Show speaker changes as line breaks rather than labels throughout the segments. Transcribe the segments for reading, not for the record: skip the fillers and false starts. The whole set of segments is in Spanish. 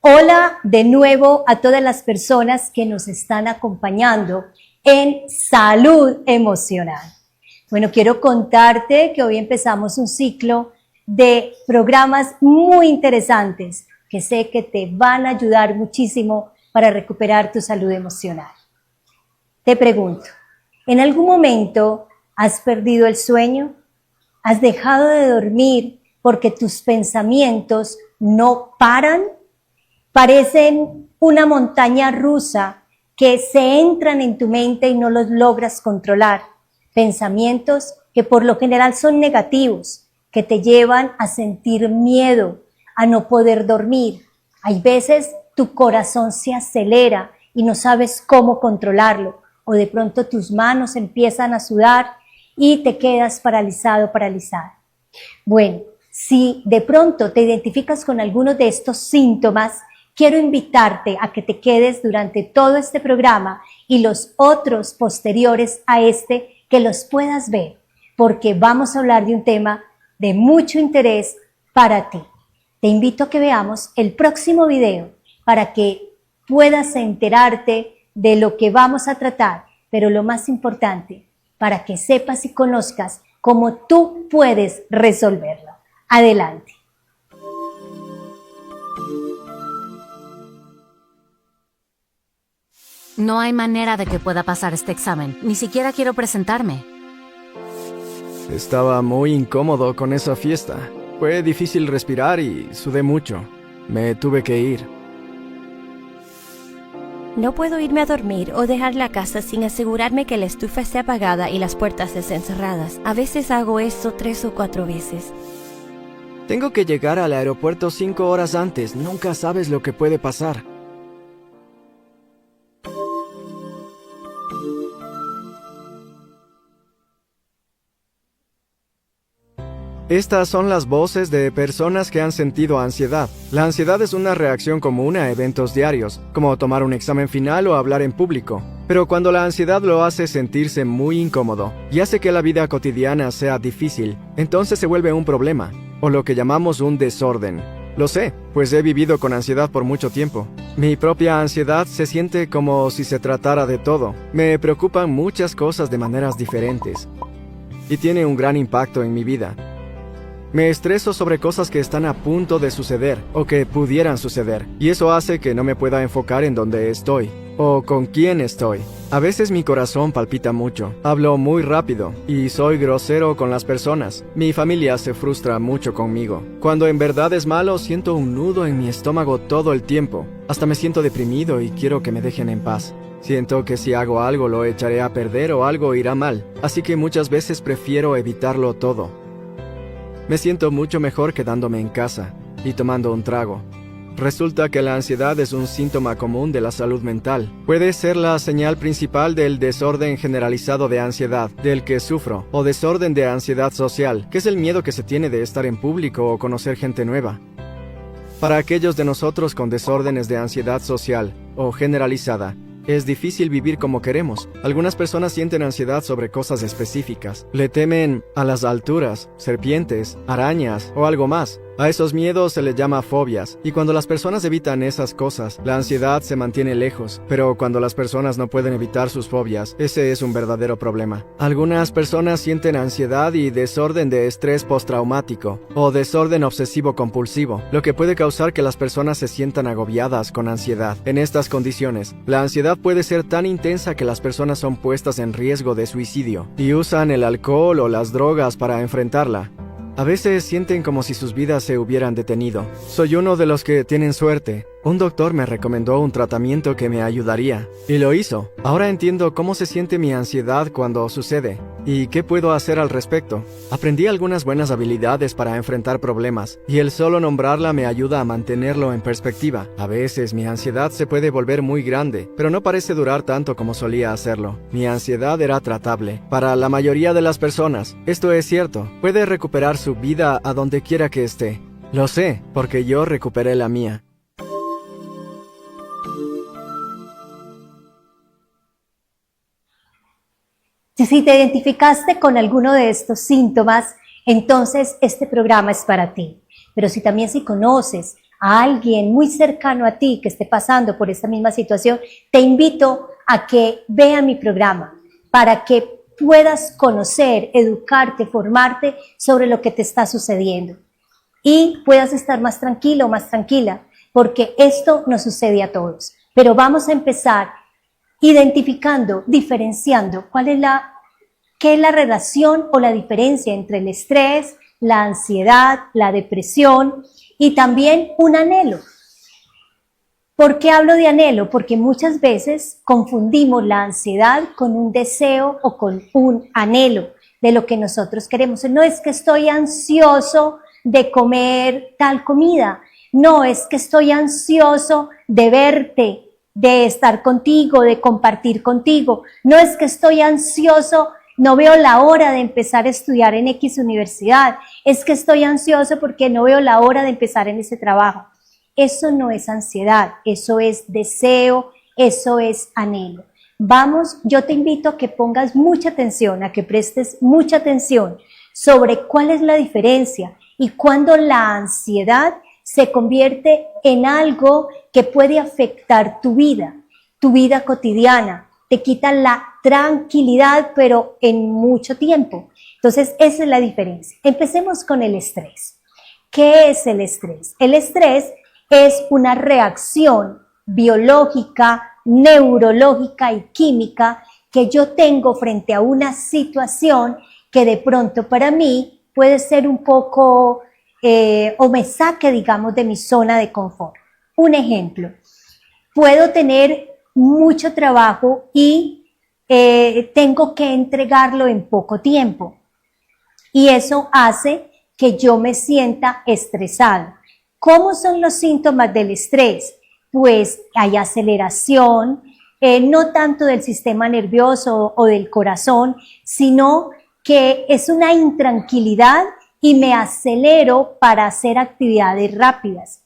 Hola de nuevo a todas las personas que nos están acompañando en Salud Emocional. Bueno, quiero contarte que hoy empezamos un ciclo de programas muy interesantes que sé que te van a ayudar muchísimo para recuperar tu salud emocional. Te pregunto, ¿en algún momento has perdido el sueño? ¿Has dejado de dormir porque tus pensamientos no paran? Parecen una montaña rusa que se entran en tu mente y no los logras controlar. Pensamientos que por lo general son negativos, que te llevan a sentir miedo, a no poder dormir. Hay veces tu corazón se acelera y no sabes cómo controlarlo, o de pronto tus manos empiezan a sudar y te quedas paralizado, paralizada. Bueno, si de pronto te identificas con algunos de estos síntomas, quiero invitarte a que te quedes durante todo este programa y los otros posteriores a este, que los puedas ver, porque vamos a hablar de un tema de mucho interés para ti. Te invito a que veamos el próximo video para que puedas enterarte de lo que vamos a tratar, pero lo más importante, para que sepas y conozcas cómo tú puedes resolverlo. Adelante.
No hay manera de que pueda pasar este examen. Ni siquiera quiero presentarme.
Estaba muy incómodo con esa fiesta. Fue difícil respirar y sudé mucho. Me tuve que ir.
No puedo irme a dormir o dejar la casa sin asegurarme que la estufa esté apagada y las puertas estén cerradas. A veces hago eso 3 o 4 veces.
Tengo que llegar al aeropuerto 5 horas antes. Nunca sabes lo que puede pasar. Estas son las voces de personas que han sentido ansiedad. La ansiedad es una reacción común a eventos diarios, como tomar un examen final o hablar en público. Pero cuando la ansiedad lo hace sentirse muy incómodo y hace que la vida cotidiana sea difícil, entonces se vuelve un problema, o lo que llamamos un desorden. Lo sé, pues he vivido con ansiedad por mucho tiempo. Mi propia ansiedad se siente como si se tratara de todo. Me preocupan muchas cosas de maneras diferentes, y tiene un gran impacto en mi vida. Me estreso sobre cosas que están a punto de suceder o que pudieran suceder, y eso hace que no me pueda enfocar en dónde estoy o con quién estoy. A veces mi corazón palpita mucho, hablo muy rápido y soy grosero con las personas. Mi familia se frustra mucho conmigo. Cuando en verdad es malo, siento un nudo en mi estómago todo el tiempo. Hasta me siento deprimido y quiero que me dejen en paz. Siento que si hago algo lo echaré a perder o algo irá mal, así que muchas veces prefiero evitarlo todo. Me siento mucho mejor quedándome en casa y tomando un trago. Resulta que la ansiedad es un síntoma común de la salud mental. Puede ser la señal principal del desorden generalizado de ansiedad, del que sufro, o desorden de ansiedad social, que es el miedo que se tiene de estar en público o conocer gente nueva. Para aquellos de nosotros con desórdenes de ansiedad social o generalizada, es difícil vivir como queremos. Algunas personas sienten ansiedad sobre cosas específicas. Le temen a las alturas, serpientes, arañas o algo más. A esos miedos se les llama fobias, y cuando las personas evitan esas cosas, la ansiedad se mantiene lejos. Pero cuando las personas no pueden evitar sus fobias, ese es un verdadero problema. Algunas personas sienten ansiedad y desorden de estrés postraumático, o desorden obsesivo-compulsivo, lo que puede causar que las personas se sientan agobiadas con ansiedad. En estas condiciones, la ansiedad puede ser tan intensa que las personas son puestas en riesgo de suicidio, y usan el alcohol o las drogas para enfrentarla. A veces sienten como si sus vidas se hubieran detenido. Soy uno de los que tienen suerte. Un doctor me recomendó un tratamiento que me ayudaría, y lo hizo. Ahora entiendo cómo se siente mi ansiedad cuando sucede, y qué puedo hacer al respecto. Aprendí algunas buenas habilidades para enfrentar problemas, y el solo nombrarla me ayuda a mantenerlo en perspectiva. A veces mi ansiedad se puede volver muy grande, pero no parece durar tanto como solía hacerlo. Mi ansiedad era tratable. Para la mayoría de las personas, esto es cierto. Puede recuperar su vida a donde quiera que esté. Lo sé, porque yo recuperé la mía.
Si te identificaste con alguno de estos síntomas, entonces este programa es para ti. Pero si conoces a alguien muy cercano a ti que esté pasando por esta misma situación, te invito a que vea mi programa para que puedas conocer, educarte, formarte sobre lo que te está sucediendo y puedas estar más tranquilo, más tranquila, porque esto nos sucede a todos. Pero vamos a empezar identificando, diferenciando qué es la relación o la diferencia entre el estrés, la ansiedad, la depresión y también un anhelo. ¿Por qué hablo de anhelo? Porque muchas veces confundimos la ansiedad con un deseo o con un anhelo de lo que nosotros queremos. No es que estoy ansioso de comer tal comida, no es que estoy ansioso de verte, de estar contigo, de compartir contigo, no es que estoy ansioso, no veo la hora de empezar a estudiar en X universidad, es que estoy ansioso porque no veo la hora de empezar en ese trabajo. Eso no es ansiedad, eso es deseo, eso es anhelo. Vamos, yo te invito a que pongas mucha atención, a que prestes mucha atención sobre cuál es la diferencia y cuándo la ansiedad se convierte en algo que puede afectar tu vida cotidiana, te quita la tranquilidad, pero en mucho tiempo. Entonces, esa es la diferencia. Empecemos con el estrés. ¿Qué es el estrés? El estrés es una reacción biológica, neurológica y química que yo tengo frente a una situación que de pronto para mí puede ser un poco o me saque, digamos, de mi zona de confort. Un ejemplo, puedo tener mucho trabajo y tengo que entregarlo en poco tiempo y eso hace que yo me sienta estresado. ¿Cómo son los síntomas del estrés? Pues hay aceleración, no tanto del sistema nervioso o del corazón, sino que es una intranquilidad y me acelero para hacer actividades rápidas,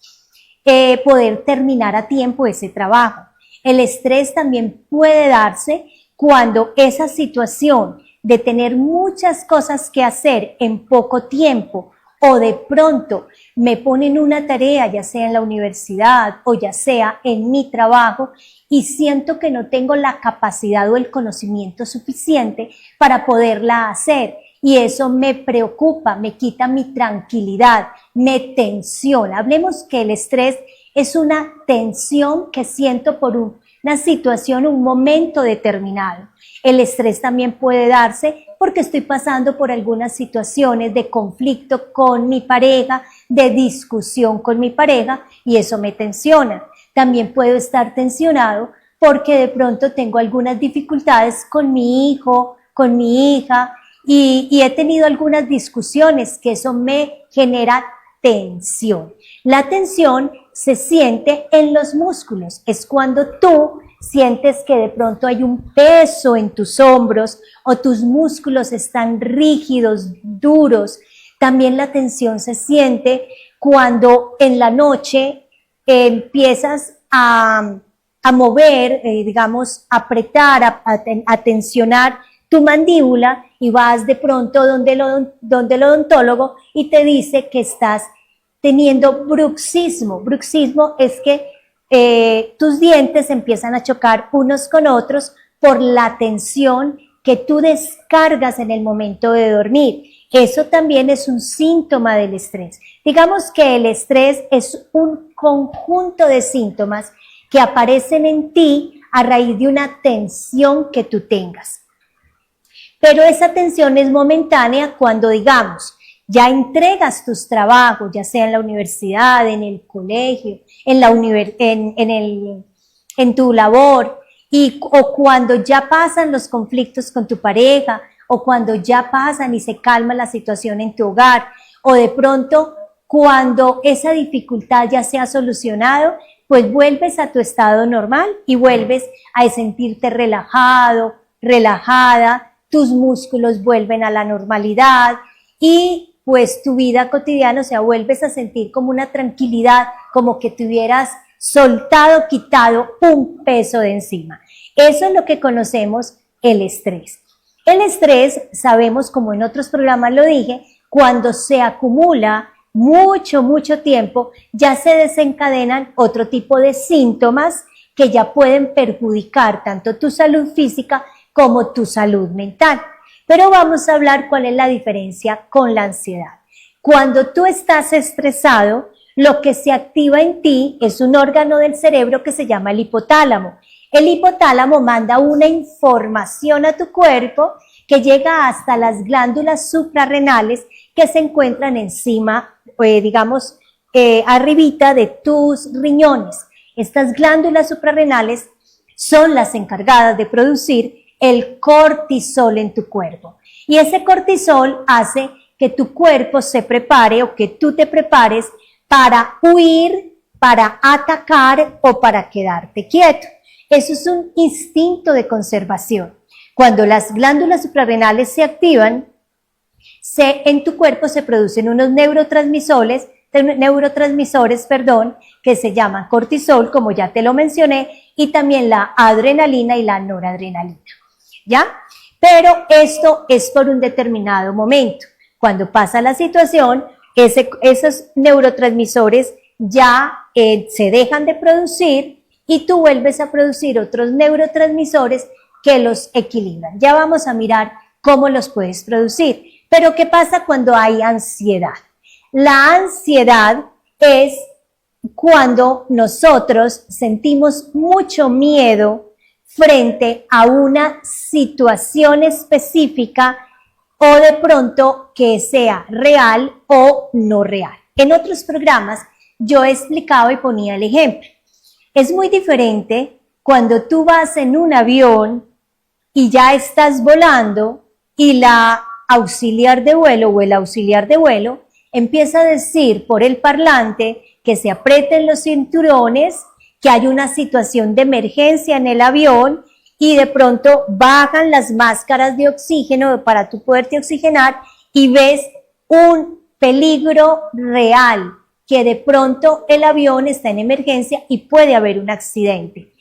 poder terminar a tiempo ese trabajo. El estrés también puede darse cuando esa situación de tener muchas cosas que hacer en poco tiempo o de pronto me ponen una tarea, ya sea en la universidad o ya sea en mi trabajo, y siento que no tengo la capacidad o el conocimiento suficiente para poderla hacer. Y eso me preocupa, me quita mi tranquilidad, me tensiona. Hablemos que el estrés es una tensión que siento por una situación, un momento determinado. El estrés también puede darse porque estoy pasando por algunas situaciones de conflicto con mi pareja, de discusión con mi pareja, y eso me tensiona. También puedo estar tensionado porque de pronto tengo algunas dificultades con mi hijo, con mi hija, y he tenido algunas discusiones que eso me genera tensión. La tensión se siente en los músculos, es cuando tú sientes que de pronto hay un peso en tus hombros o tus músculos están rígidos, duros. También la tensión se siente cuando en la noche empiezas a mover, digamos, apretar, a tensionar tu mandíbula y vas de pronto donde el odontólogo y te dice que estás teniendo bruxismo. Bruxismo es que tus dientes empiezan a chocar unos con otros por la tensión que tú descargas en el momento de dormir. Eso también es un síntoma del estrés. Digamos que el estrés es un conjunto de síntomas que aparecen en ti a raíz de una tensión que tú tengas. Pero esa tensión es momentánea cuando, digamos, ya entregas tus trabajos, ya sea en la universidad, en el colegio, en tu labor, o cuando ya pasan los conflictos con tu pareja, o cuando ya pasan y se calma la situación en tu hogar, o de pronto cuando esa dificultad ya se ha solucionado, pues vuelves a tu estado normal y vuelves a sentirte relajado, relajada, tus músculos vuelven a la normalidad y pues tu vida cotidiana, o sea, vuelves a sentir como una tranquilidad, como que te hubieras soltado, quitado un peso de encima. Eso es lo que conocemos el estrés. El estrés, sabemos, como en otros programas lo dije, cuando se acumula mucho tiempo, ya se desencadenan otro tipo de síntomas que ya pueden perjudicar tanto tu salud física como tu salud mental. Pero vamos a hablar cuál es la diferencia con la ansiedad. Cuando tú estás estresado, lo que se activa en ti es un órgano del cerebro que se llama el hipotálamo. El hipotálamo manda una información a tu cuerpo que llega hasta las glándulas suprarrenales que se encuentran encima, arribita de tus riñones. Estas glándulas suprarrenales son las encargadas de producir el cortisol en tu cuerpo. Y ese cortisol hace que tu cuerpo se prepare o que tú te prepares para huir, para atacar o para quedarte quieto. Eso es un instinto de conservación. Cuando las glándulas suprarrenales se activan, en tu cuerpo se producen unos neurotransmisores, que se llaman cortisol, como ya te lo mencioné, y también la adrenalina y la noradrenalina, ¿ya? Pero esto es por un determinado momento. Cuando pasa la situación, esos neurotransmisores ya se dejan de producir y tú vuelves a producir otros neurotransmisores que los equilibran. Ya vamos a mirar cómo los puedes producir. Pero ¿qué pasa cuando hay ansiedad? La ansiedad es cuando nosotros sentimos mucho miedo frente a una situación específica o de pronto que sea real o no real. En otros programas yo he explicado y ponía el ejemplo. Es muy diferente cuando tú vas en un avión y ya estás volando y la auxiliar de vuelo o el auxiliar de vuelo empieza a decir por el parlante que se aprieten los cinturones, que hay una situación de emergencia en el avión y de pronto bajan las máscaras de oxígeno para tú poderte oxigenar y ves un peligro real, que de pronto el avión está en emergencia y puede haber un accidente.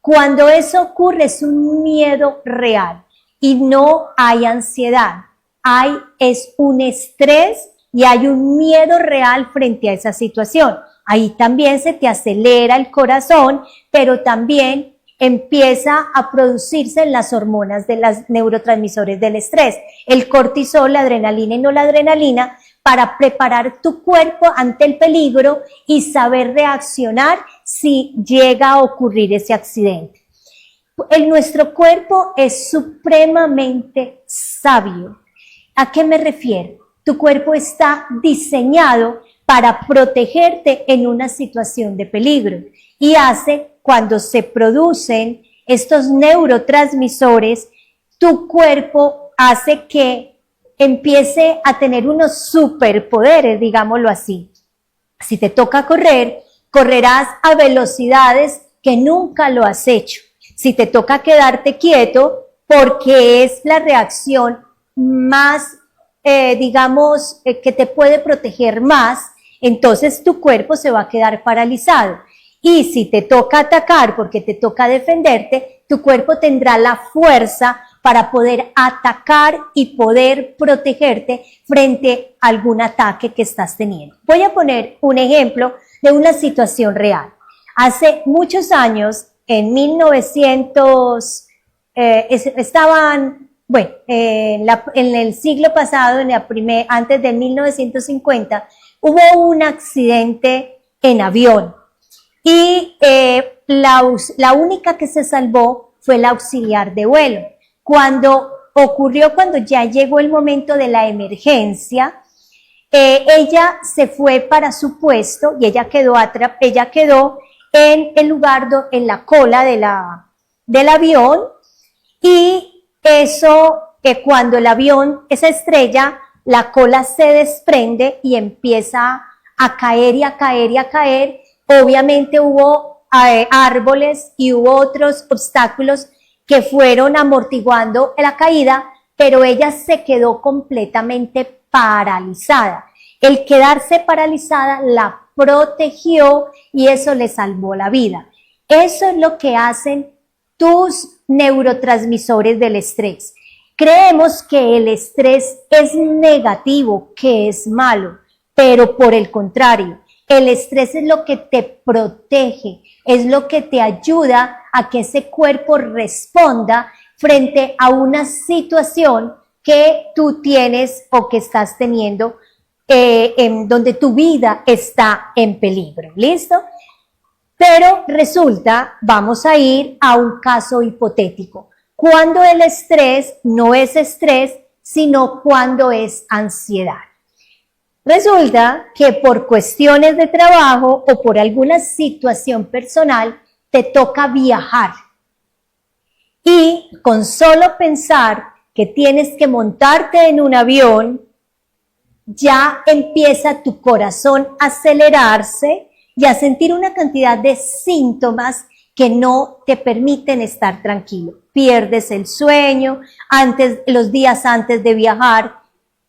Cuando eso ocurre es un miedo real y no hay ansiedad, es un estrés y hay un miedo real frente a esa situación. Ahí también se te acelera el corazón, pero también empieza a producirse las hormonas de los neurotransmisores del estrés, el cortisol, la adrenalina y noradrenalina, para preparar tu cuerpo ante el peligro y saber reaccionar si llega a ocurrir ese accidente. Nuestro cuerpo es supremamente sabio. ¿A qué me refiero? Tu cuerpo está diseñado para protegerte en una situación de peligro y cuando se producen estos neurotransmisores, tu cuerpo hace que empiece a tener unos superpoderes, digámoslo así. Si te toca correr, correrás a velocidades que nunca lo has hecho. Si te toca quedarte quieto, porque es la reacción más, que te puede proteger más, entonces tu cuerpo se va a quedar paralizado. Y si te toca atacar porque te toca defenderte, tu cuerpo tendrá la fuerza para poder atacar y poder protegerte frente a algún ataque que estás teniendo. Voy a poner un ejemplo de una situación real. Hace muchos años, en 1900, en el siglo pasado, antes de 1950, hubo un accidente en avión. Y la única que se salvó fue la auxiliar de vuelo. Cuando ya llegó el momento de la emergencia, ella se fue para su puesto y ella quedó en el lugar, en la cola del avión, y cuando el avión se estrella, la cola se desprende y empieza a caer y a caer y a caer. Obviamente hubo árboles y hubo otros obstáculos que fueron amortiguando la caída, pero ella se quedó completamente paralizada. El quedarse paralizada la protegió y eso le salvó la vida. Eso es lo que hacen tus neurotransmisores del estrés. Creemos que el estrés es negativo, que es malo, pero por el contrario, el estrés es lo que te protege, es lo que te ayuda a que ese cuerpo responda frente a una situación que tú tienes o que estás teniendo en donde tu vida está en peligro. ¿Listo? Pero resulta, vamos a ir a un caso hipotético. Cuando el estrés no es estrés, sino cuando es ansiedad. Resulta que por cuestiones de trabajo o por alguna situación personal te toca viajar. Y con solo pensar que tienes que montarte en un avión, ya empieza tu corazón a acelerarse y a sentir una cantidad de síntomas que no te permiten estar tranquilo. Pierdes el sueño, los días antes de viajar,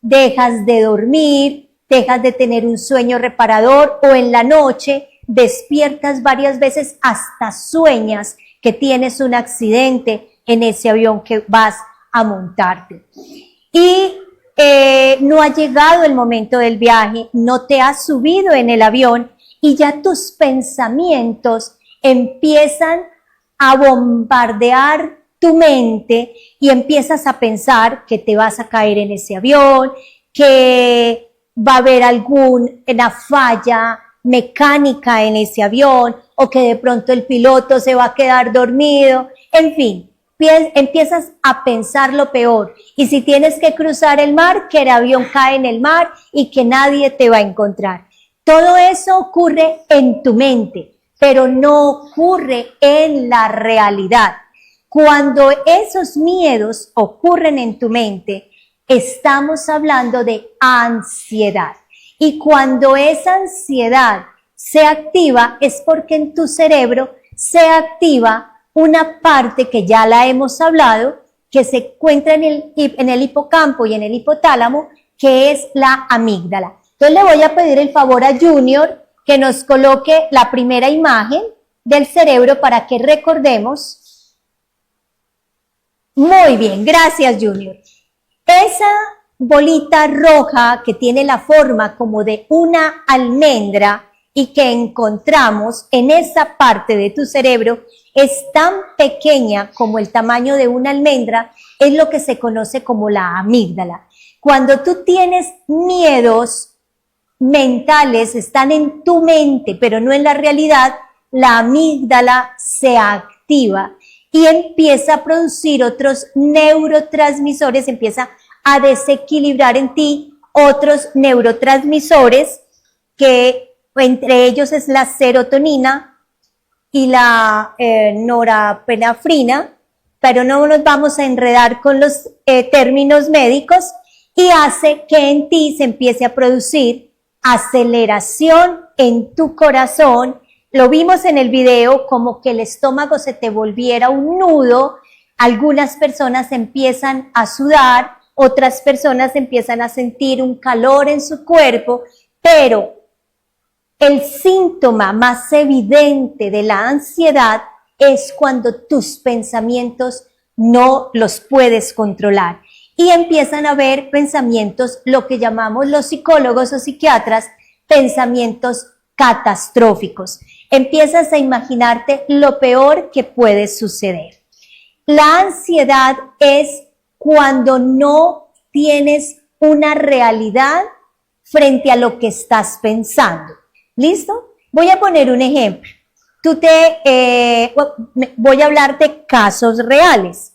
dejas de dormir, dejas de tener un sueño reparador o en la noche despiertas varias veces, hasta sueñas que tienes un accidente en ese avión que vas a montarte. Y no ha llegado el momento del viaje, no te has subido en el avión y ya tus pensamientos empiezan a bombardear tu mente y empiezas a pensar que te vas a caer en ese avión, que va a haber alguna falla mecánica en ese avión o que de pronto el piloto se va a quedar dormido, en fin. Empiezas a pensar lo peor y si tienes que cruzar el mar, que el avión cae en el mar y que nadie te va a encontrar. Todo eso ocurre en tu mente, pero no ocurre en la realidad. Cuando esos miedos ocurren en tu mente, estamos hablando de ansiedad. Y cuando esa ansiedad se activa es porque en tu cerebro se activa una parte que ya la hemos hablado, que se encuentra en el hipocampo y en el hipotálamo, que es la amígdala. Entonces le voy a pedir el favor a Junior que nos coloque la primera imagen del cerebro para que recordemos. Muy bien, gracias Junior. Esa bolita roja que tiene la forma como de una almendra y que encontramos en esa parte de tu cerebro es tan pequeña como el tamaño de una almendra, es lo que se conoce como la amígdala. Cuando tú tienes miedos mentales, están en tu mente, pero no en la realidad, la amígdala se activa y empieza a producir otros neurotransmisores, empieza a desequilibrar en ti otros neurotransmisores que entre ellos es la serotonina y la norepinefrina, pero no nos vamos a enredar con los términos médicos, y hace que en ti se empiece a producir aceleración en tu corazón. Lo vimos en el video, como que el estómago se te volviera un nudo. Algunas personas empiezan a sudar, otras personas empiezan a sentir un calor en su cuerpo, pero el síntoma más evidente de la ansiedad es cuando tus pensamientos no los puedes controlar y empiezan a haber pensamientos, lo que llamamos los psicólogos o psiquiatras, pensamientos catastróficos. Empiezas a imaginarte lo peor que puede suceder. La ansiedad es cuando no tienes una realidad frente a lo que estás pensando. ¿Listo? Voy a poner un ejemplo. Voy a hablar de casos reales.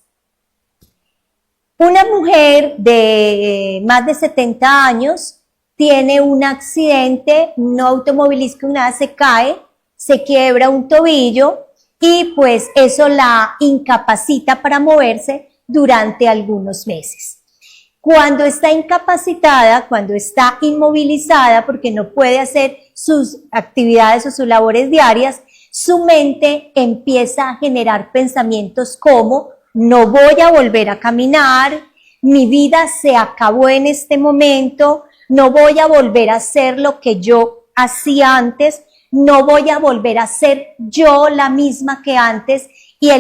Una mujer de más de 70 años tiene un accidente, no automovilístico, nada, se cae, se quiebra un tobillo y pues eso la incapacita para moverse durante algunos meses. Cuando está incapacitada, cuando está inmovilizada porque no puede hacer sus actividades o sus labores diarias, su mente empieza a generar pensamientos como: no voy a volver a caminar, mi vida se acabó en este momento, no voy a volver a hacer lo que yo hacía antes, no voy a volver a ser yo la misma que antes. Y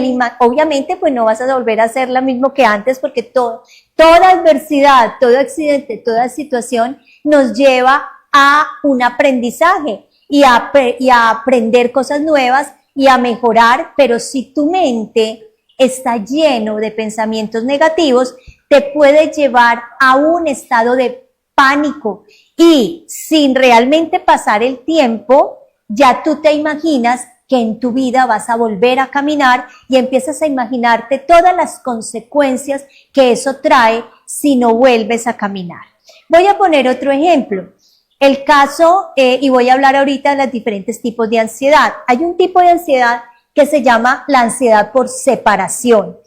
obviamente pues no vas a volver a ser la misma que antes, porque toda adversidad, todo accidente, toda situación nos lleva a un aprendizaje y a aprender cosas nuevas y a mejorar, pero si tu mente está lleno de pensamientos negativos, te puede llevar a un estado de pánico y sin realmente pasar el tiempo, ya tú te imaginas que en tu vida vas a volver a caminar y empiezas a imaginarte todas las consecuencias que eso trae si no vuelves a caminar. Voy a poner otro ejemplo. El caso, y voy a hablar ahorita de los diferentes tipos de ansiedad. Hay un tipo de ansiedad que se llama la ansiedad por separación.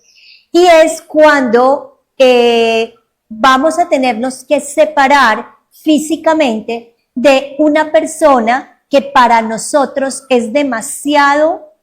Y es cuando vamos a tenernos que separar físicamente de una persona que para nosotros es demasiado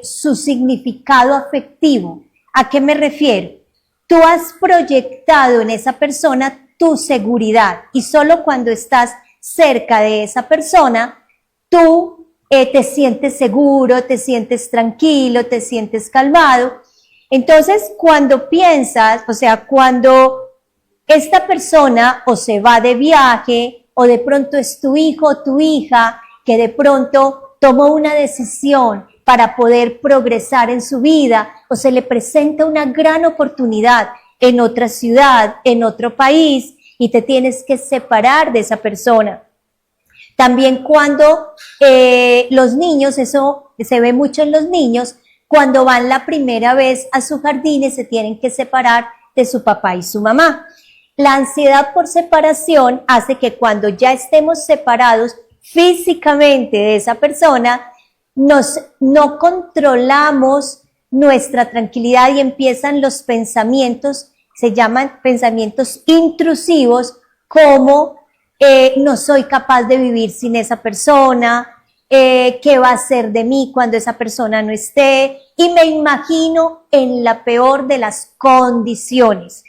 su significado afectivo. ¿A qué me refiero? Tú has proyectado en esa persona tu seguridad y solo cuando estás cerca de esa persona, tú te sientes seguro, te sientes tranquilo, te sientes calmado. Entonces, cuando piensas, o sea, cuando esta persona o se va de viaje o de pronto es tu hijo o tu hija que de pronto tomó una decisión para poder progresar en su vida o se le presenta una gran oportunidad en otra ciudad, en otro país y te tienes que separar de esa persona. También cuando los niños, eso se ve mucho en los niños, cuando van la primera vez a su jardín y se tienen que separar de su papá y su mamá. La ansiedad por separación hace que cuando ya estemos separados físicamente de esa persona, no controlamos nuestra tranquilidad y empiezan los pensamientos, se llaman pensamientos intrusivos, como no soy capaz de vivir sin esa persona, qué va a ser de mí cuando esa persona no esté, y me imagino en la peor de las condiciones,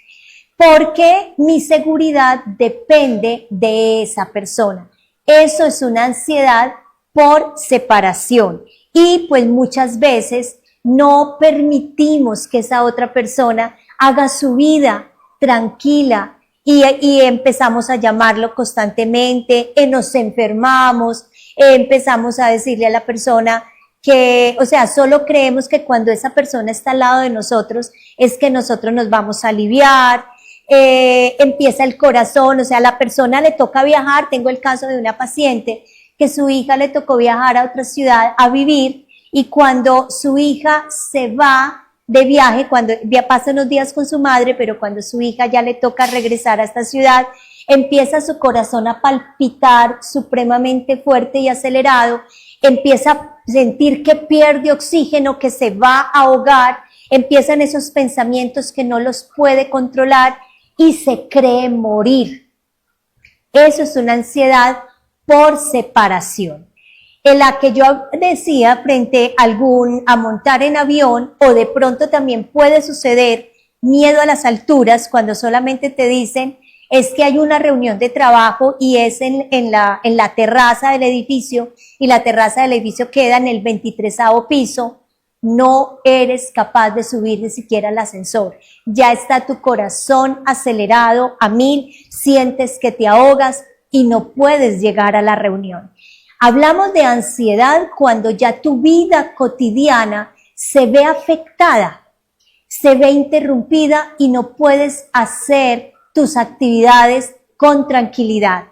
porque mi seguridad depende de esa persona. Eso es una ansiedad por separación y pues muchas veces no permitimos que esa otra persona haga su vida tranquila y empezamos a llamarlo constantemente, nos enfermamos, empezamos a decirle a la persona que, o sea, solo creemos que cuando esa persona está al lado de nosotros es que nosotros nos vamos a aliviar, empieza el corazón, o sea, a la persona le toca viajar. Tengo el caso de una paciente que su hija le tocó viajar a otra ciudad a vivir y cuando su hija se va de viaje, cuando pasa unos días con su madre, pero cuando su hija ya le toca regresar a esta ciudad, empieza su corazón a palpitar supremamente fuerte y acelerado, empieza a sentir que pierde oxígeno, que se va a ahogar, empiezan esos pensamientos que no los puede controlar y se cree morir. Eso es una ansiedad por separación. En la que yo decía frente a montar en avión, o de pronto también puede suceder miedo a las alturas, cuando solamente te dicen es que hay una reunión de trabajo y es en la terraza del edificio, y la terraza del edificio queda en el 23º piso, no eres capaz de subir ni siquiera al ascensor. Ya está tu corazón acelerado a 1000, sientes que te ahogas y no puedes llegar a la reunión. Hablamos de ansiedad cuando ya tu vida cotidiana se ve afectada, se ve interrumpida y no puedes hacer tus actividades con tranquilidad.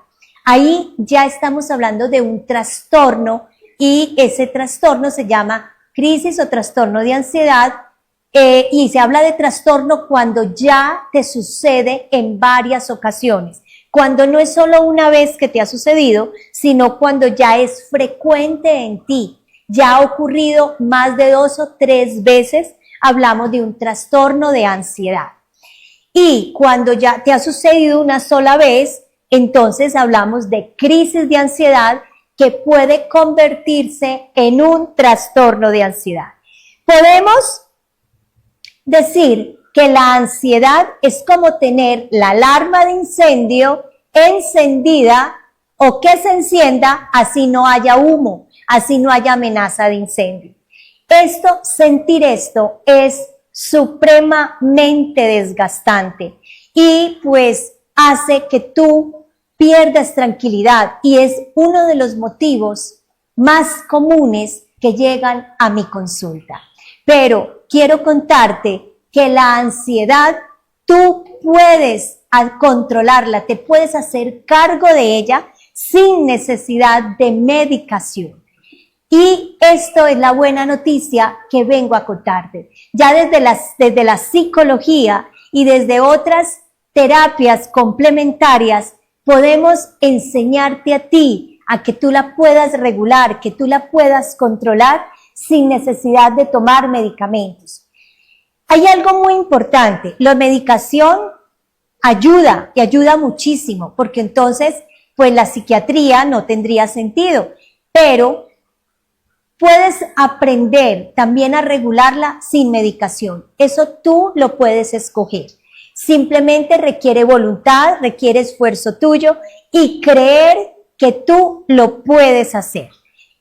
Ahí ya estamos hablando de un trastorno y ese trastorno se llama crisis o trastorno de ansiedad y se habla de trastorno cuando ya te sucede en varias ocasiones. Cuando no es solo una vez que te ha sucedido, sino cuando ya es frecuente en ti, ya ha ocurrido más de 2 o 3 veces, hablamos de un trastorno de ansiedad. Y cuando ya te ha sucedido una sola vez, entonces hablamos de crisis de ansiedad que puede convertirse en un trastorno de ansiedad. Podemos decir que la ansiedad es como tener la alarma de incendio encendida o que se encienda así no haya humo, así no haya amenaza de incendio. Sentir esto es supremamente desgastante y pues hace que tú pierdas tranquilidad y es uno de los motivos más comunes que llegan a mi consulta. Pero quiero contarte que la ansiedad tú puedes controlarla, te puedes hacer cargo de ella sin necesidad de medicación. Y esto es la buena noticia que vengo a contarte. Ya desde la psicología y desde otras terapias complementarias podemos enseñarte a ti a que tú la puedas regular, que tú la puedas controlar sin necesidad de tomar medicamentos. Hay algo muy importante, la medicación ayuda y ayuda muchísimo, porque entonces pues la psiquiatría no tendría sentido, pero puedes aprender también a regularla sin medicación. Eso tú lo puedes escoger. Simplemente requiere voluntad, requiere esfuerzo tuyo y creer que tú lo puedes hacer.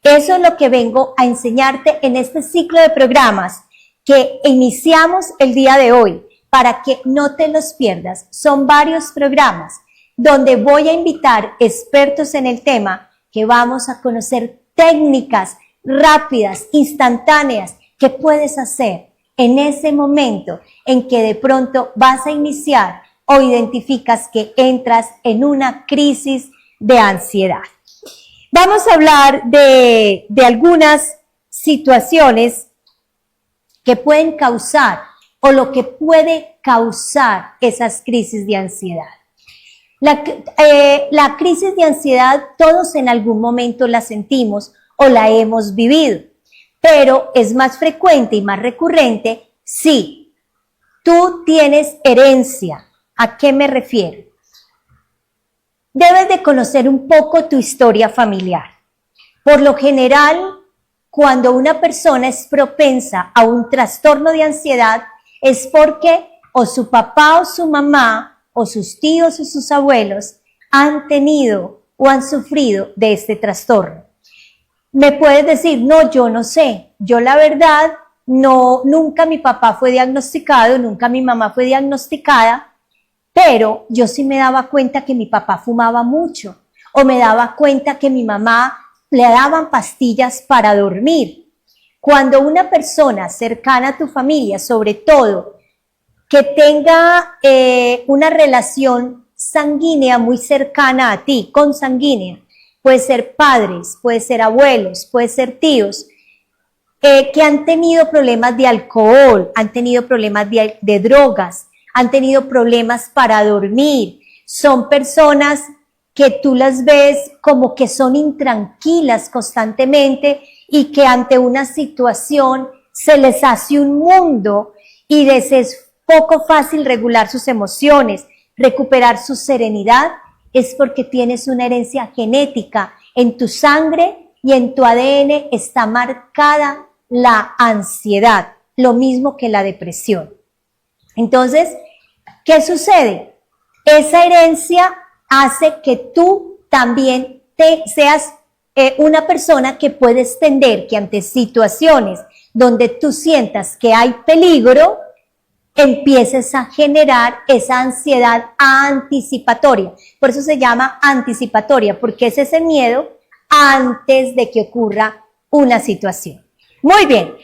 Eso es lo que vengo a enseñarte en este ciclo de programas que iniciamos el día de hoy para que no te los pierdas. Son varios programas donde voy a invitar expertos en el tema que vamos a conocer técnicas rápidas, instantáneas, que puedes hacer en ese momento en que de pronto vas a iniciar o identificas que entras en una crisis de ansiedad. Vamos a hablar de algunas situaciones que pueden causar o lo que puede causar esas crisis de ansiedad. La crisis de ansiedad todos en algún momento la sentimos o la hemos vivido, pero es más frecuente y más recurrente si tú tienes herencia. ¿A qué me refiero? Debes de conocer un poco tu historia familiar. Por lo general, cuando una persona es propensa a un trastorno de ansiedad, es porque o su papá o su mamá o sus tíos o sus abuelos han tenido o han sufrido de este trastorno. Me puedes decir, no, yo no sé, yo la verdad, no, nunca mi papá fue diagnosticado, nunca mi mamá fue diagnosticada, pero yo sí me daba cuenta que mi papá fumaba mucho o me daba cuenta que mi mamá le daban pastillas para dormir. Cuando una persona cercana a tu familia, sobre todo, que tenga una relación sanguínea muy cercana a ti, consanguínea, puede ser padres, puede ser abuelos, puede ser tíos, que han tenido problemas de alcohol, han tenido problemas de drogas, han tenido problemas para dormir, son personas que tú las ves como que son intranquilas constantemente y que ante una situación se les hace un mundo y les es poco fácil regular sus emociones, recuperar su serenidad, es porque tienes una herencia genética. En tu sangre y en tu ADN está marcada la ansiedad, lo mismo que la depresión. Entonces, ¿qué sucede? Esa herencia hace que tú también seas una persona que puedes tender que ante situaciones donde tú sientas que hay peligro, empieces a generar esa ansiedad anticipatoria. Por eso se llama anticipatoria, porque es ese miedo antes de que ocurra una situación. Muy bien.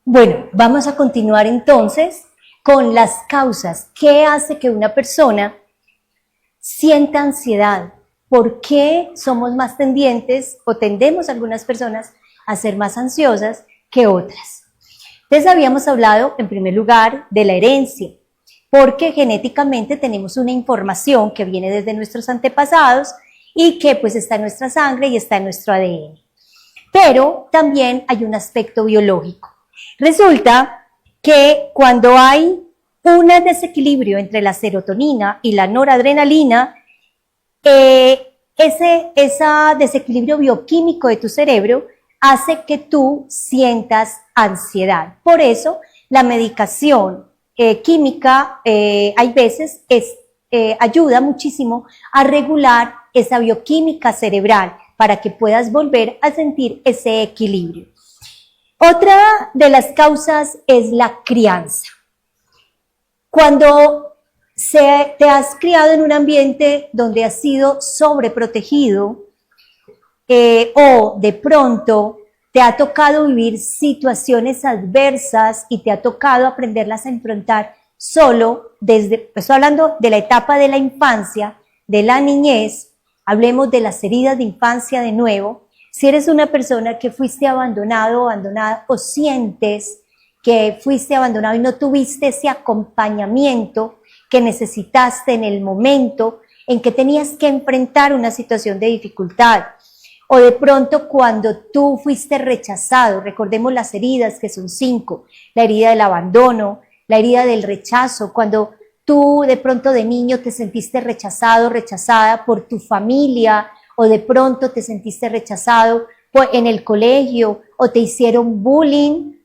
Bueno, vamos a continuar entonces con las causas. ¿Qué hace que una persona sienta ansiedad? ¿Por qué somos más tendientes o tendemos algunas personas a ser más ansiosas que otras? Entonces habíamos hablado en primer lugar de la herencia, porque genéticamente tenemos una información que viene desde nuestros antepasados y que pues está en nuestra sangre y está en nuestro ADN. Pero también hay un aspecto biológico. Resulta que cuando hay un desequilibrio entre la serotonina y la noradrenalina, ese desequilibrio bioquímico de tu cerebro hace que tú sientas ansiedad. Por eso la medicación química hay veces ayuda muchísimo a regular esa bioquímica cerebral para que puedas volver a sentir ese equilibrio. Otra de las causas es la crianza. Cuando te has criado en un ambiente donde has sido sobreprotegido, o de pronto te ha tocado vivir situaciones adversas y te ha tocado aprenderlas a enfrentar solo desde, estoy hablando de la etapa de la infancia, de la niñez, hablemos de las heridas de infancia de nuevo. Si eres una persona que fuiste abandonado o abandonada, o sientes que fuiste abandonado y no tuviste ese acompañamiento que necesitaste en el momento en que tenías que enfrentar una situación de dificultad, o de pronto cuando tú fuiste rechazado, recordemos las heridas que son 5, la herida del abandono, la herida del rechazo, cuando tú de pronto de niño te sentiste rechazado, rechazada por tu familia, o de pronto te sentiste rechazado en el colegio, o te hicieron bullying.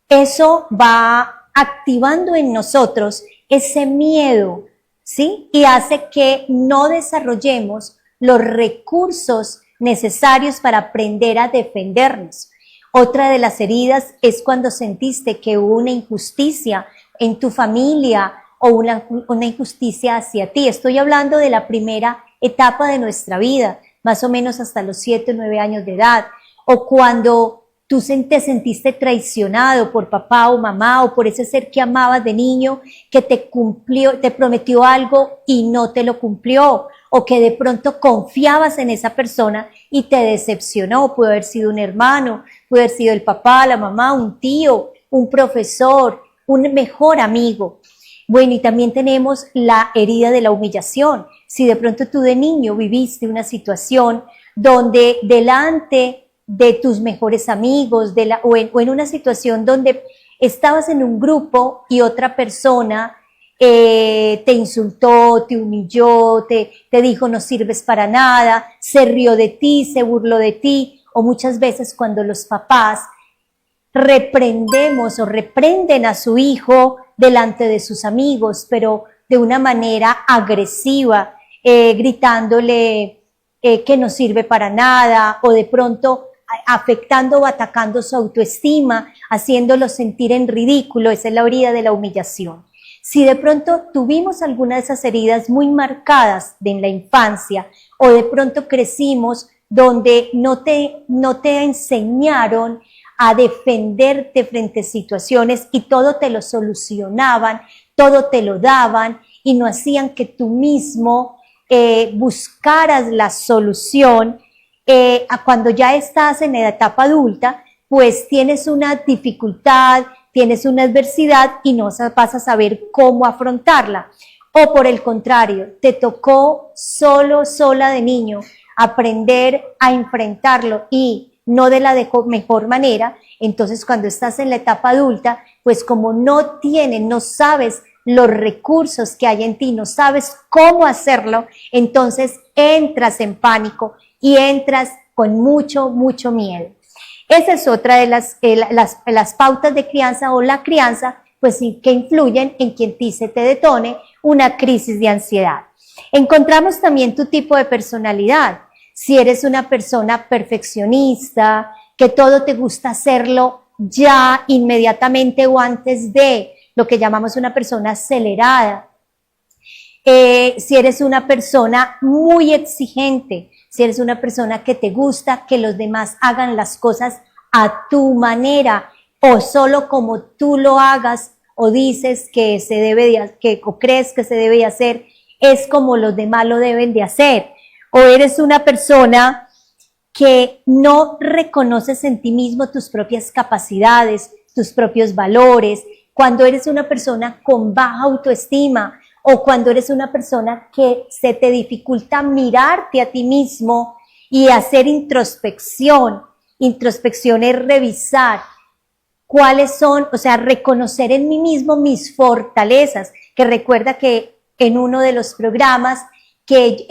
Eso va activando en nosotros ese miedo, ¿sí? Y hace que no desarrollemos los recursos necesarios para aprender a defendernos. Otra de las heridas es cuando sentiste que hubo una injusticia en tu familia o una injusticia hacia ti. Estoy hablando de la primera etapa de nuestra vida, más o menos hasta los 7 o 9 años de edad, o cuando tú te sentiste traicionado por papá o mamá o por ese ser que amabas de niño que te prometió algo y no te lo cumplió, o que de pronto confiabas en esa persona y te decepcionó. Puede haber sido un hermano, puede haber sido el papá, la mamá, un tío, un profesor, un mejor amigo. Bueno, y también tenemos la herida de la humillación. Si de pronto tú de niño viviste una situación donde delante de tus mejores amigos, o en una situación donde estabas en un grupo y otra persona te insultó, te humilló, te dijo no sirves para nada, se rió de ti, se burló de ti, o muchas veces cuando los papás reprendemos o reprenden a su hijo delante de sus amigos, pero de una manera agresiva, gritándole que no sirve para nada, o de pronto afectando o atacando su autoestima, haciéndolo sentir en ridículo. Esa es la herida de la humillación. Si de pronto tuvimos alguna de esas heridas muy marcadas en la infancia, o de pronto crecimos donde no te enseñaron a defenderte frente a situaciones y todo te lo solucionaban, todo te lo daban y no hacían que tú mismo buscaras la solución, cuando ya estás en la etapa adulta, pues tienes una dificultad, tienes una adversidad y no vas a saber cómo afrontarla. O por el contrario, te tocó sola de niño aprender a enfrentarlo y no de la mejor manera. Entonces cuando estás en la etapa adulta, pues como no sabes los recursos que hay en ti, no sabes cómo hacerlo, entonces entras en pánico y entras con mucho miedo. Esa es otra de las pautas de crianza o la crianza, pues sí, que influyen en que en ti se te detone una crisis de ansiedad. Encontramos también tu tipo de personalidad. Si eres una persona perfeccionista, que todo te gusta hacerlo ya, inmediatamente o antes de, lo que llamamos una persona acelerada. Si eres una persona muy exigente, si eres una persona que te gusta que los demás hagan las cosas a tu manera o solo como tú lo hagas o dices que se debe o crees que se debe de hacer, es como los demás lo deben de hacer. O eres una persona que no reconoces en ti mismo tus propias capacidades, tus propios valores, cuando eres una persona con baja autoestima, o cuando eres una persona que se te dificulta mirarte a ti mismo y hacer introspección. Introspección es revisar cuáles son, o sea, reconocer en mí mismo mis fortalezas, que recuerda que en uno de los programas que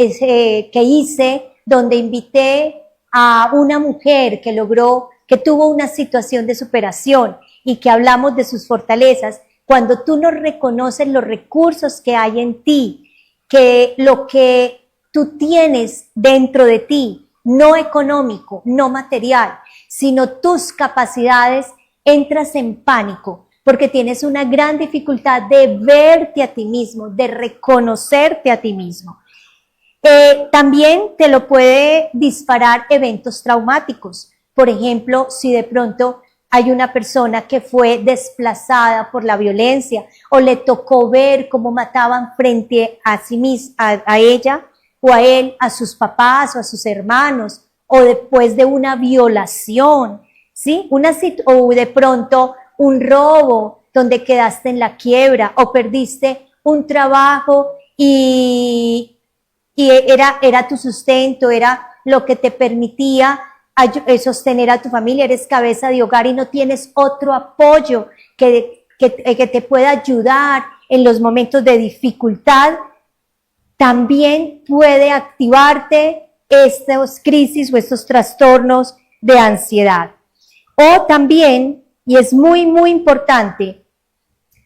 hice, donde invité a una mujer que tuvo una situación de superación y que hablamos de sus fortalezas, cuando tú no reconoces los recursos que hay en ti, que lo que tú tienes dentro de ti, no económico, no material, sino tus capacidades, entras en pánico, porque tienes una gran dificultad de verte a ti mismo, de reconocerte a ti mismo. También te lo puede disparar eventos traumáticos. Por ejemplo, si de pronto hay una persona que fue desplazada por la violencia o le tocó ver cómo mataban frente a sí misma, a ella o a él, a sus papás o a sus hermanos, o después de una violación, ¿sí? O de pronto un robo donde quedaste en la quiebra o perdiste un trabajo y era tu sustento, era lo que te permitía sostener a tu familia, eres cabeza de hogar y no tienes otro apoyo que te pueda ayudar en los momentos de dificultad, también puede activarte estas crisis o estos trastornos de ansiedad. O también, y es muy, muy importante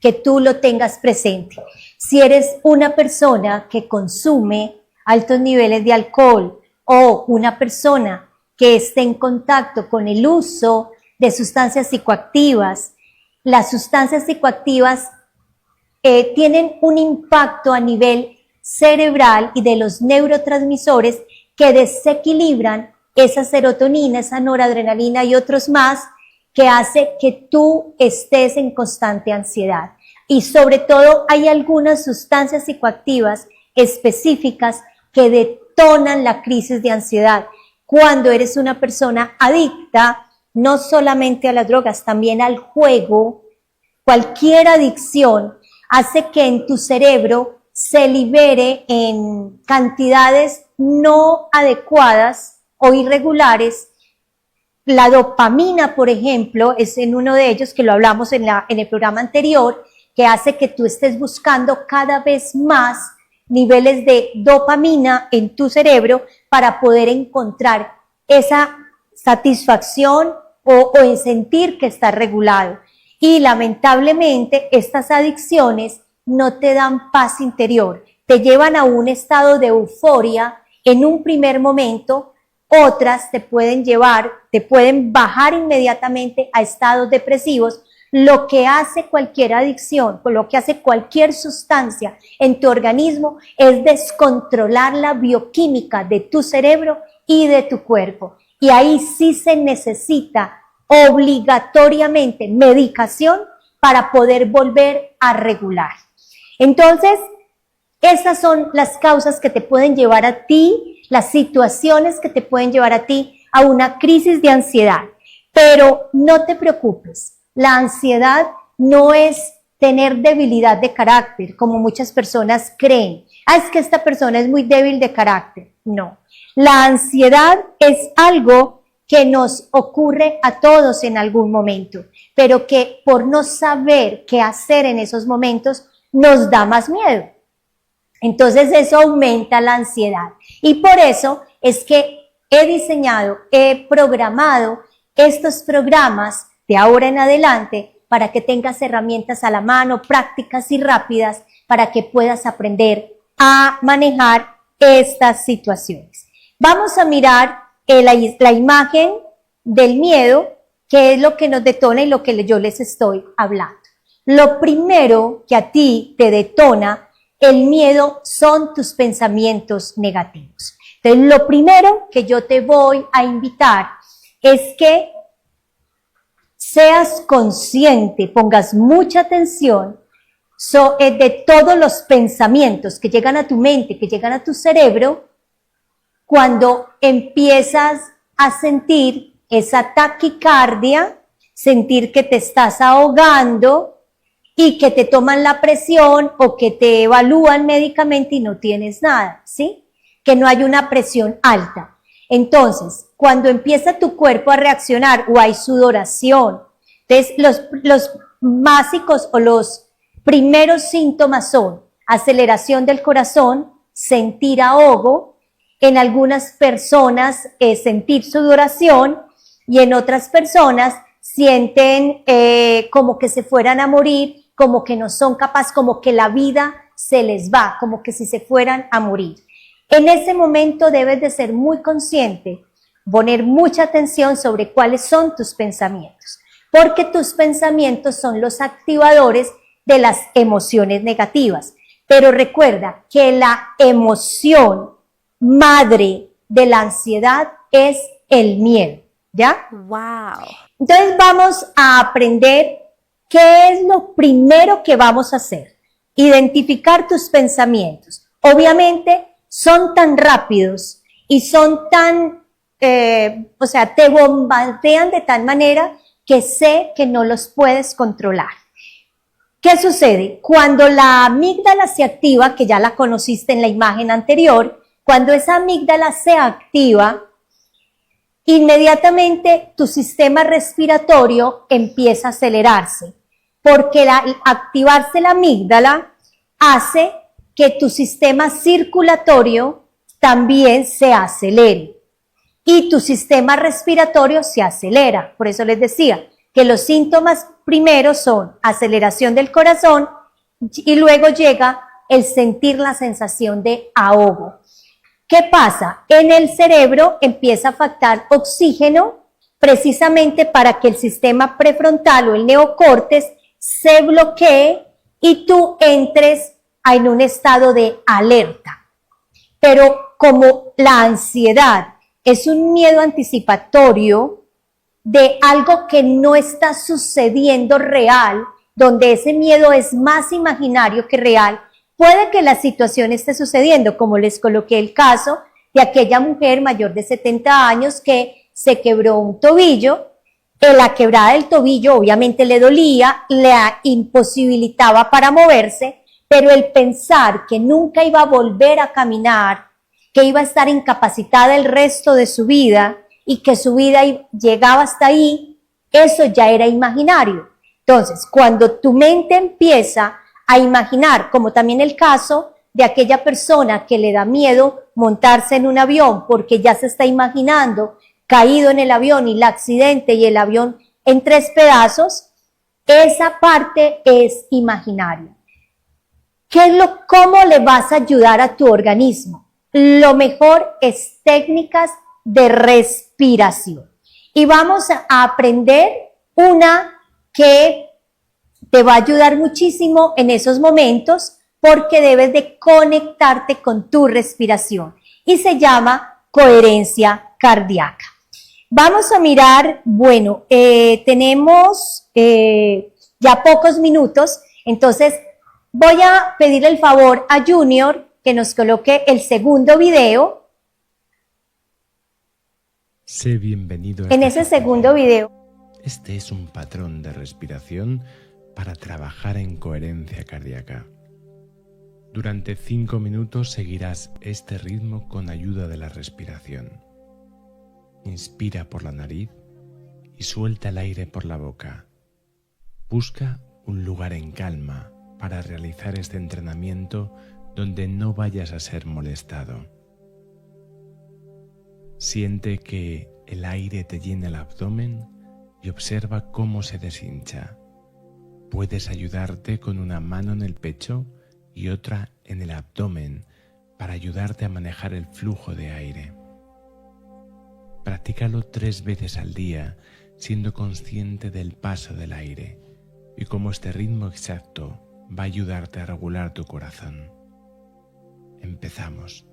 que tú lo tengas presente, si eres una persona que consume altos niveles de alcohol o una persona que esté en contacto con el uso de sustancias psicoactivas, las sustancias psicoactivas tienen un impacto a nivel cerebral y de los neurotransmisores que desequilibran esa serotonina, esa noradrenalina y otros más que hace que tú estés en constante ansiedad. Y sobre todo hay algunas sustancias psicoactivas específicas que detonan la crisis de ansiedad. Cuando eres una persona adicta, no solamente a las drogas, también al juego, cualquier adicción hace que en tu cerebro se libere en cantidades no adecuadas o irregulares. La dopamina, por ejemplo, es en uno de ellos que lo hablamos en el programa anterior, que hace que tú estés buscando cada vez más niveles de dopamina en tu cerebro para poder encontrar esa satisfacción o en sentir que está regulado. Y lamentablemente estas adicciones no te dan paz interior, te llevan a un estado de euforia en un primer momento, otras te pueden bajar inmediatamente a estados depresivos. Lo que hace cualquier adicción, lo que hace cualquier sustancia en tu organismo es descontrolar la bioquímica de tu cerebro y de tu cuerpo. Y ahí sí se necesita obligatoriamente medicación para poder volver a regular. Entonces, esas son las causas que te pueden llevar a ti, las situaciones que te pueden llevar a ti a una crisis de ansiedad. Pero no te preocupes. La ansiedad no es tener debilidad de carácter, como muchas personas creen. Es que esta persona es muy débil de carácter. No. La ansiedad es algo que nos ocurre a todos en algún momento, pero que por no saber qué hacer en esos momentos nos da más miedo. Entonces eso aumenta la ansiedad. Y por eso es que he programado estos programas de ahora en adelante para que tengas herramientas a la mano, prácticas y rápidas, para que puedas aprender a manejar estas situaciones. Vamos a mirar la imagen del miedo, que es lo que nos detona y lo que yo les estoy hablando. Lo primero que a ti te detona el miedo son tus pensamientos negativos. Entonces, lo primero que yo te voy a invitar es que seas consciente, pongas mucha atención de todos los pensamientos que llegan a tu mente, que llegan a tu cerebro, cuando empiezas a sentir esa taquicardia, sentir que te estás ahogando y que te toman la presión o que te evalúan médicamente y no tienes nada, ¿sí? Que no hay una presión alta. Entonces, cuando empieza tu cuerpo a reaccionar o hay sudoración, entonces los básicos o los primeros síntomas son aceleración del corazón, sentir ahogo, en algunas personas sentir sudoración y en otras personas sienten como que se fueran a morir, como que no son capaces, como que la vida se les va, como que si se fueran a morir. En ese momento debes de ser muy consciente, poner mucha atención sobre cuáles son tus pensamientos. porque tus pensamientos son los activadores de las emociones negativas. Pero recuerda que la emoción madre de la ansiedad es el miedo, ¿ya?
Wow.
Entonces vamos a aprender qué es lo primero que vamos a hacer. Identificar tus pensamientos. Obviamente son tan rápidos y son tan, te bombardean de tal manera que sé que no los puedes controlar. ¿Qué sucede? Cuando la amígdala se activa, que ya la conociste en la imagen anterior, cuando esa amígdala se activa, inmediatamente tu sistema respiratorio empieza a acelerarse, porque activarse la amígdala hace que tu sistema circulatorio también se acelere y tu sistema respiratorio se acelera. Por eso les decía que los síntomas primeros son aceleración del corazón y luego llega el sentir la sensación de ahogo. ¿Qué pasa? En el cerebro empieza a faltar oxígeno precisamente para que el sistema prefrontal o el neocórtex se bloquee y tú entres en un estado de alerta. Pero como la ansiedad es un miedo anticipatorio de algo que no está sucediendo real, donde ese miedo es más imaginario que real, puede que la situación esté sucediendo, como les coloqué el caso de aquella mujer mayor de 70 años que se quebró un tobillo. La quebrada del tobillo obviamente le dolía, le imposibilitaba para moverse, pero el pensar que nunca iba a volver a caminar, que iba a estar incapacitada el resto de su vida y que su vida llegaba hasta ahí, eso ya era imaginario. Entonces, cuando tu mente empieza a imaginar, como también el caso de aquella persona que le da miedo montarse en un avión porque ya se está imaginando caído en el avión y el accidente y el avión en 3 pedazos, esa parte es imaginaria. ¿Cómo le vas a ayudar a tu organismo? Lo mejor es técnicas de respiración. Y vamos a aprender una que te va a ayudar muchísimo en esos momentos porque debes de conectarte con tu respiración y se llama coherencia cardíaca. Vamos a mirar, bueno, tenemos ya pocos minutos, entonces voy a pedirle el favor a Junior que nos coloque el segundo video.
Sé bienvenido
En ese segundo video.
Este es un patrón de respiración para trabajar en coherencia cardíaca. Durante 5 minutos seguirás este ritmo con ayuda de la respiración. Inspira por la nariz y suelta el aire por la boca. Busca un lugar en calma para realizar este entrenamiento donde no vayas a ser molestado. Siente que el aire te llena el abdomen y observa cómo se deshincha. Puedes ayudarte con una mano en el pecho y otra en el abdomen para ayudarte a manejar el flujo de aire. Practícalo 3 veces al día, siendo consciente del paso del aire y cómo este ritmo exacto va a ayudarte a regular tu corazón. Empezamos.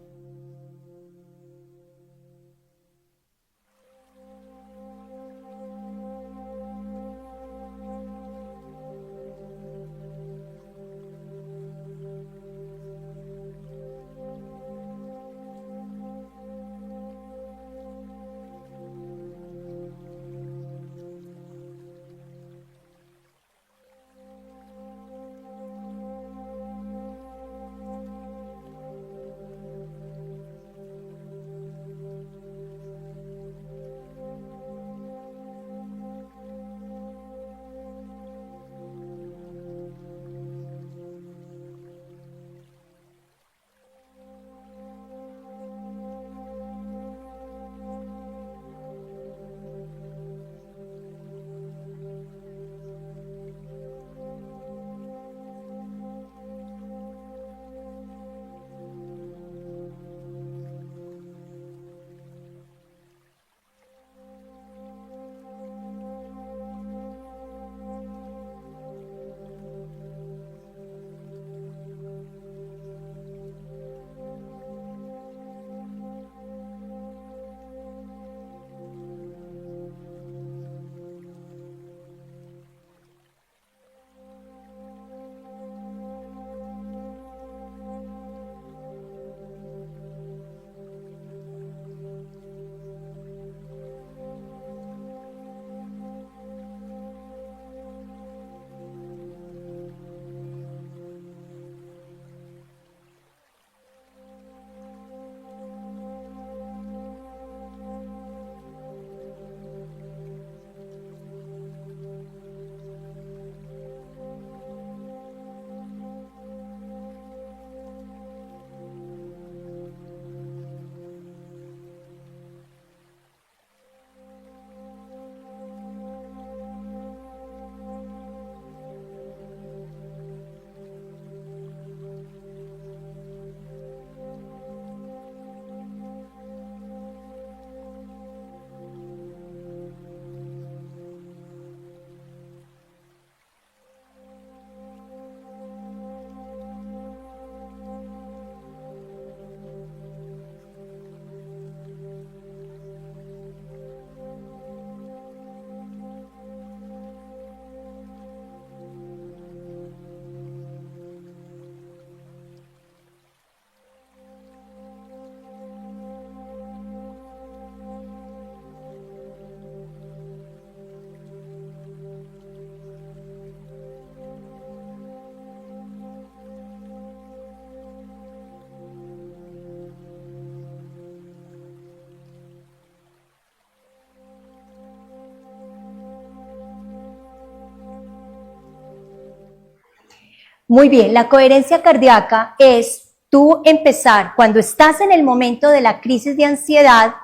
Muy bien, la coherencia cardíaca es tú empezar, cuando estás en el momento de la crisis de ansiedad,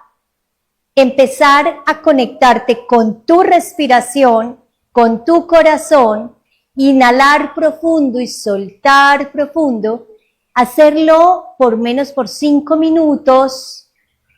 empezar a conectarte con tu respiración, con tu corazón, inhalar profundo y soltar profundo, hacerlo por menos por 5 minutos,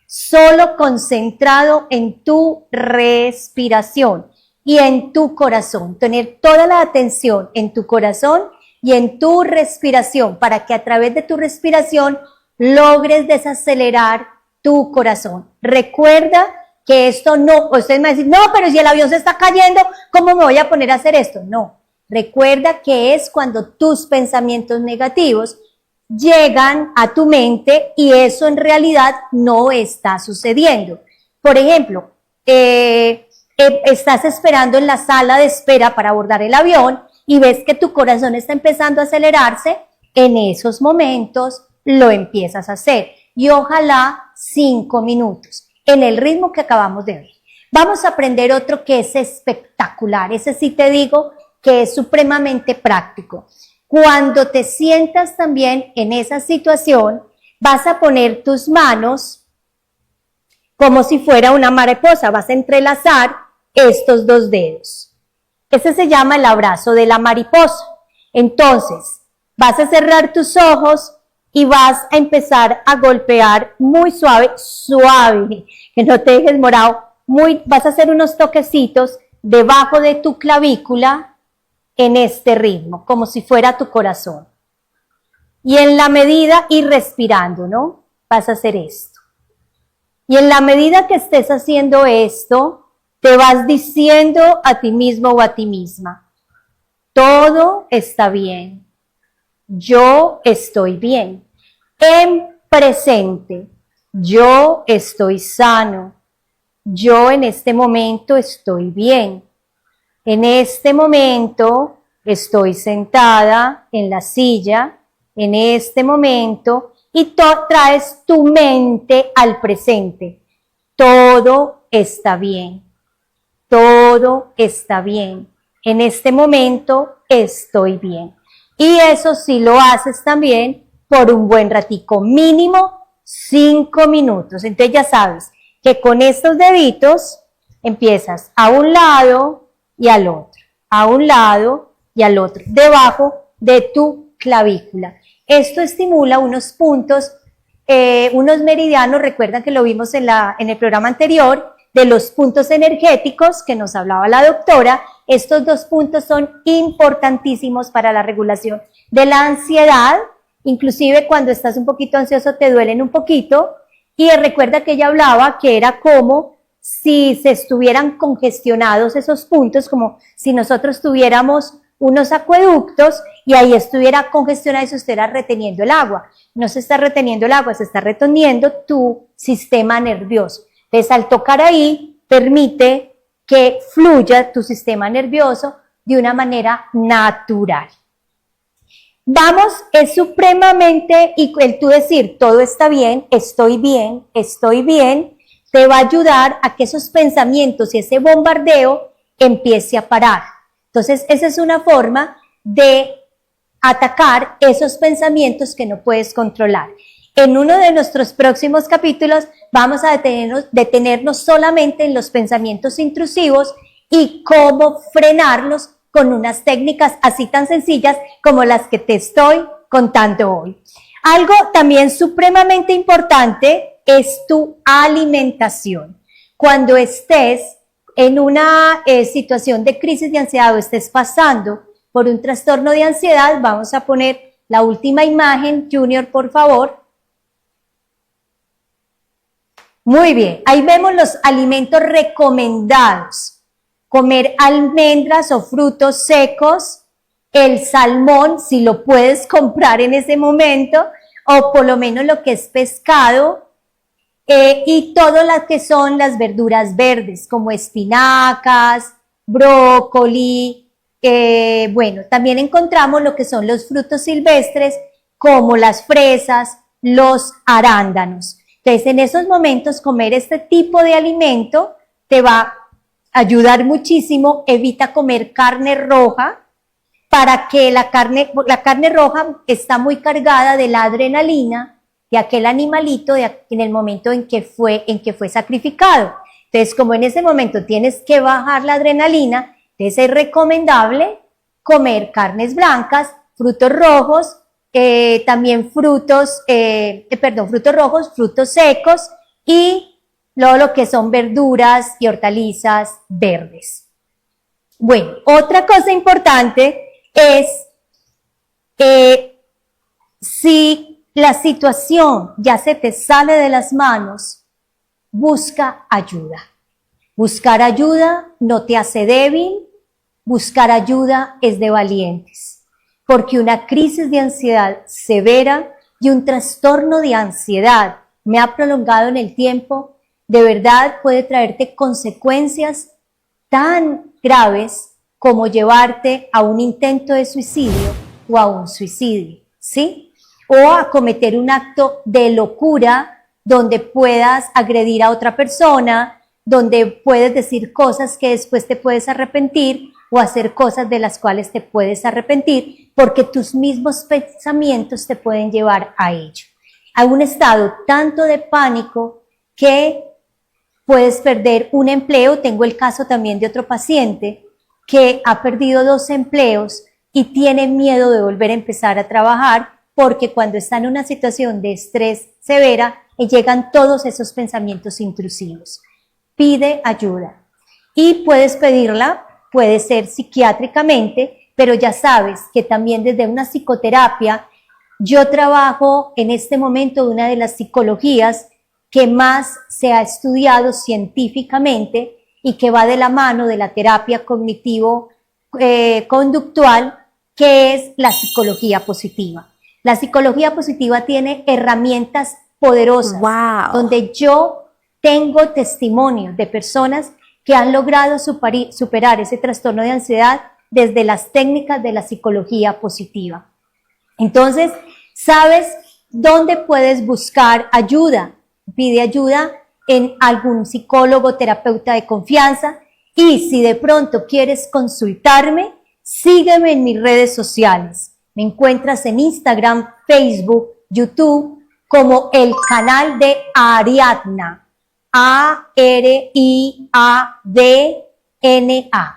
solo concentrado en tu respiración y en tu corazón, tener toda la atención en tu corazón y en tu respiración, para que a través de tu respiración logres desacelerar tu corazón. Recuerda que esto no, ustedes me dicen, no, pero si el avión se está cayendo, ¿cómo me voy a poner a hacer esto? No, recuerda que es cuando tus pensamientos negativos llegan a tu mente y eso en realidad no está sucediendo. Por ejemplo, estás esperando en la sala de espera para abordar el avión y ves que tu corazón está empezando a acelerarse, en esos momentos lo empiezas a hacer. Y ojalá 5 minutos, en el ritmo que acabamos de ver. Vamos a aprender otro que es espectacular. Ese sí te digo que es supremamente práctico. Cuando te sientas también en esa situación, vas a poner tus manos como si fuera una mariposa. Vas a entrelazar estos 2 dedos. Ese se llama el abrazo de la mariposa. Entonces, vas a cerrar tus ojos y vas a empezar a golpear muy suave, que no te dejes morado. Vas a hacer unos toquecitos debajo de tu clavícula en este ritmo, como si fuera tu corazón. Y en la medida, y respirando, ¿no? Vas a hacer esto. Y en la medida que estés haciendo esto, te vas diciendo a ti mismo o a ti misma, todo está bien, yo estoy bien, en presente, yo estoy sano, yo en este momento estoy bien, en este momento estoy sentada en la silla, en este momento, y traes tu mente al presente, todo está bien. Todo está bien. En este momento estoy bien. Y eso sí lo haces también por un buen ratico, mínimo 5 minutos. Entonces ya sabes que con estos deditos empiezas a un lado y al otro, a un lado y al otro, debajo de tu clavícula. Esto estimula unos puntos, unos meridianos, recuerdan que lo vimos en el programa anterior, de los puntos energéticos que nos hablaba la doctora. Estos 2 puntos son importantísimos para la regulación de la ansiedad, inclusive cuando estás un poquito ansioso te duelen un poquito, y recuerda que ella hablaba que era como si se estuvieran congestionados esos puntos, como si nosotros tuviéramos unos acueductos y ahí estuviera congestionado y se estuviera reteniendo el agua. No se está reteniendo el agua, se está reteniendo tu sistema nervioso. Entonces, al tocar ahí, permite que fluya tu sistema nervioso de una manera natural. Vamos, es supremamente, y el tú decir, todo está bien, te va a ayudar a que esos pensamientos y ese bombardeo empiece a parar. Entonces, esa es una forma de atacar esos pensamientos que no puedes controlar. En uno de nuestros próximos capítulos vamos a detenernos solamente en los pensamientos intrusivos y cómo frenarlos con unas técnicas así tan sencillas como las que te estoy contando hoy. Algo también supremamente importante es tu alimentación. Cuando estés en una situación de crisis de ansiedad o estés pasando por un trastorno de ansiedad, vamos a poner la última imagen, Junior, por favor. Muy bien, ahí vemos los alimentos recomendados. Comer almendras o frutos secos, el salmón, si lo puedes comprar en ese momento, o por lo menos lo que es pescado, y todo lo que son las verduras verdes, como espinacas, brócoli, bueno, también encontramos lo que son los frutos silvestres, como las fresas, los arándanos. Entonces, en esos momentos, comer este tipo de alimento te va a ayudar muchísimo. Evita comer carne roja, para que la carne roja está muy cargada de la adrenalina de aquel animalito en el momento en que fue sacrificado. Entonces, como en ese momento tienes que bajar la adrenalina, entonces es recomendable comer carnes blancas, frutos rojos, también frutos rojos, frutos secos y lo que son verduras y hortalizas verdes. Bueno, otra cosa importante es si la situación ya se te sale de las manos, busca ayuda. Buscar ayuda no te hace débil, buscar ayuda es de valientes, porque una crisis de ansiedad severa y un trastorno de ansiedad me ha prolongado en el tiempo, de verdad puede traerte consecuencias tan graves como llevarte a un intento de suicidio o a un suicidio, ¿sí? O a cometer un acto de locura donde puedas agredir a otra persona, donde puedes decir cosas que después te puedes arrepentir o hacer cosas de las cuales te puedes arrepentir porque tus mismos pensamientos te pueden llevar a ello. A un estado tanto de pánico que puedes perder un empleo. Tengo el caso también de otro paciente que ha perdido 2 empleos y tiene miedo de volver a empezar a trabajar porque cuando está en una situación de estrés severa, llegan todos esos pensamientos intrusivos. Pide ayuda y puedes pedirla, puede ser psiquiátricamente, pero ya sabes que también desde una psicoterapia, yo trabajo en este momento una de las psicologías que más se ha estudiado científicamente y que va de la mano de la terapia cognitivo-conductual, que es la psicología positiva. La psicología positiva tiene herramientas poderosas,
Wow.
donde yo tengo testimonios de personas que han logrado superar ese trastorno de ansiedad desde las técnicas de la psicología positiva. Entonces, ¿sabes dónde puedes buscar ayuda? Pide ayuda en algún psicólogo, terapeuta de confianza, y si de pronto quieres consultarme, sígueme en mis redes sociales. Me encuentras en Instagram, Facebook, YouTube como el canal de Ariadna, A-R-I-A-D-N-A,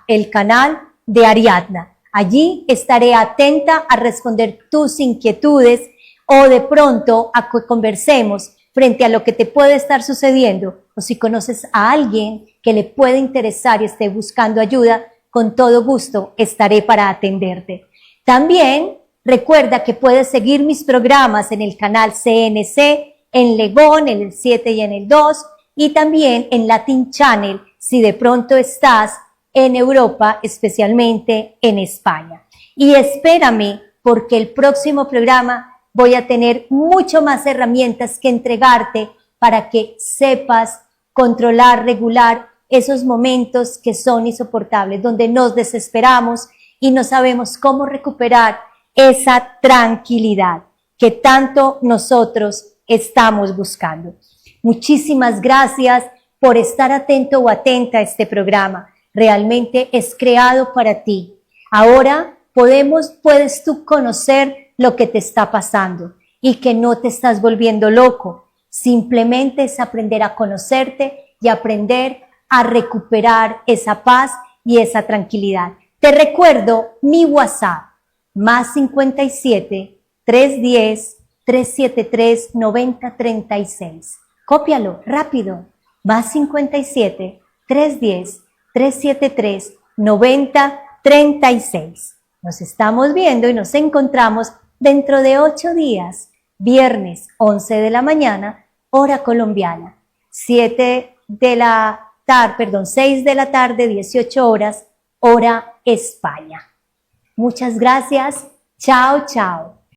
el canal de Ariadna. Allí estaré atenta a responder tus inquietudes o de pronto a que conversemos frente a lo que te puede estar sucediendo, o si conoces a alguien que le puede interesar y esté buscando ayuda, con todo gusto estaré para atenderte. También recuerda que puedes seguir mis programas en el canal CNC, en Legón, en el 7 y en el 2, y también en Latin Channel, si de pronto estás en Europa, especialmente en España. Y espérame, porque el próximo programa voy a tener mucho más herramientas que entregarte para que sepas controlar, regular esos momentos que son insoportables, donde nos desesperamos y no sabemos cómo recuperar esa tranquilidad que tanto nosotros estamos buscando. Muchísimas gracias por estar atento o atenta a este programa. Realmente es creado para ti. Ahora puedes tú conocer lo que te está pasando y que no te estás volviendo loco. Simplemente es aprender a conocerte y aprender a recuperar esa paz y esa tranquilidad. Te recuerdo mi WhatsApp, más 57 310 373 9036. Cópialo rápido, más 57 310 373 9036. Nos estamos viendo y nos encontramos dentro de 8 días, viernes 11 de la mañana, hora colombiana, 6 de la tarde, 18 horas, hora España. Muchas gracias. Chao, chao.